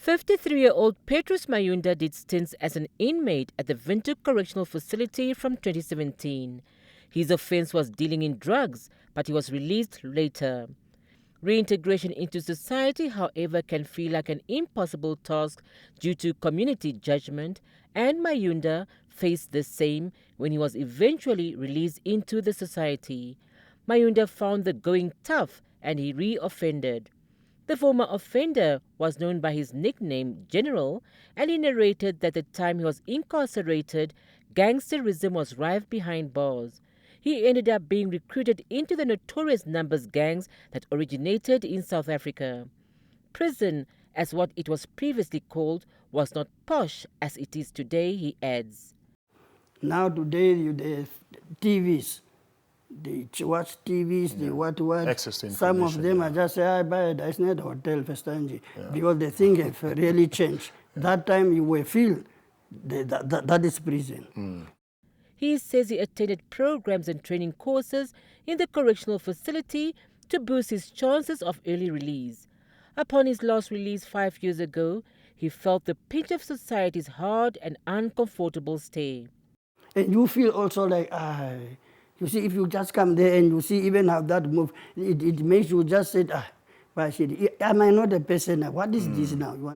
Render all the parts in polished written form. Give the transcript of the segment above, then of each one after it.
53-year-old Petrus Mayunda did stints as an inmate at the Windhoek Correctional Facility from 2017. His offence was dealing in drugs, but he was released later. Reintegration into society, however, can feel like an impossible task due to community judgment, and Mayunda faced the same when he was eventually released into the society. Mayunda found the going tough and he re-offended. The former offender was known by his nickname General, and he narrated that at the time he was incarcerated, gangsterism was rife behind bars. He ended up being recruited into the notorious numbers gangs that originated in South Africa. Prison, as what it was previously called, was not posh as it is today, he adds. Now today, the TVs. They watch TVs, they what. Access to Some of them are just say, I buy a Disney hotel for Stanji, because they think have really changed. That time you will feel that is prison. He says he attended programs and training courses in the correctional facility to boost his chances of early release. Upon his last release 5 years ago, he felt the pinch of society's hard and uncomfortable stare. And you feel also like, you see, if you just come there and you see even how that move, it makes you just say, am I not a person now? What is this now?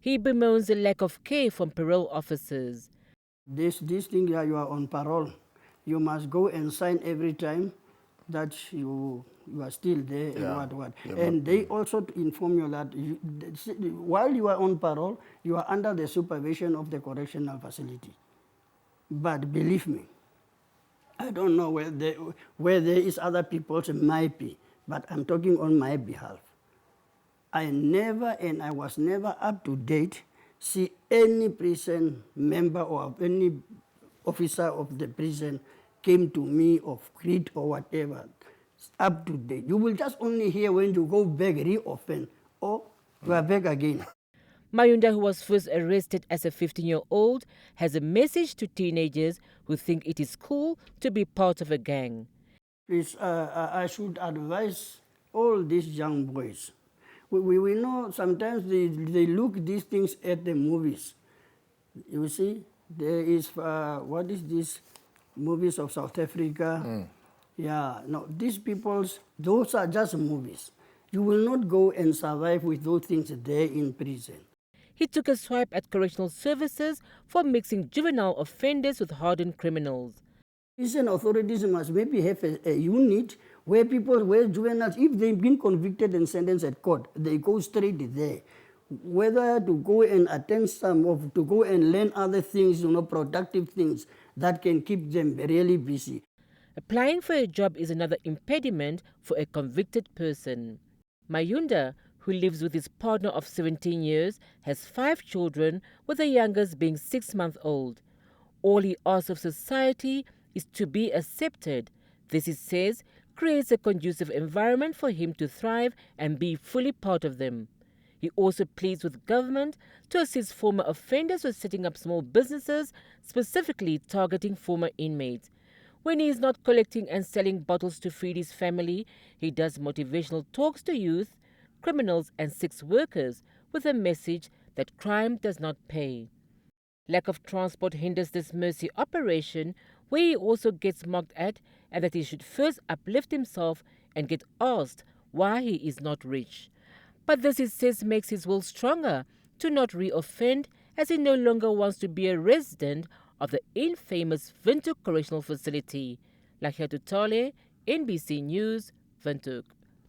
He bemoans the lack of care from parole officers. This thing, you are on parole. You must go and sign every time that you are still there and what. And they also inform you that while you are on parole, you are under the supervision of the correctional facility. But believe me, I don't know where there is other people's might be, but I'm talking on my behalf. I never, and I was never up to date, see any prison member or any officer of the prison came to me of greed or whatever, up to date. You will just only hear when you go back, re-offend, or you are back again. Mayunda, who was first arrested as a 15-year-old, has a message to teenagers who think it is cool to be part of a gang. Please, I should advise all these young boys. We know sometimes they look these things at the movies. You see, there is, what is this, movies of South Africa. Yeah, no, these people's, those are just movies. You will not go and survive with those things there in prison. He took a swipe at correctional services for mixing juvenile offenders with hardened criminals. Prison authorities must maybe have a unit where juveniles, if they've been convicted and sentenced at court, they go straight there. Whether to go and attend to go and learn other things, productive things that can keep them really busy. Applying for a job is another impediment for a convicted person. Mayunda, who lives with his partner of 17 years, has 5 children, with the youngest being 6 months old. All he asks of society is to be accepted. This, he says, creates a conducive environment for him to thrive and be fully part of them. He also pleads with government to assist former offenders with setting up small businesses, specifically targeting former inmates. When he is not collecting and selling bottles to feed his family, he does motivational talks to youth, criminals and sex workers with a message that crime does not pay. Lack of transport hinders this mercy operation, where he also gets mocked at, and that he should first uplift himself and get asked why he is not rich. But this, he says, makes his will stronger to not re-offend, as he no longer wants to be a resident of the infamous Windhoek Correctional Facility. Lahia Tutale, NBC News, Windhoek.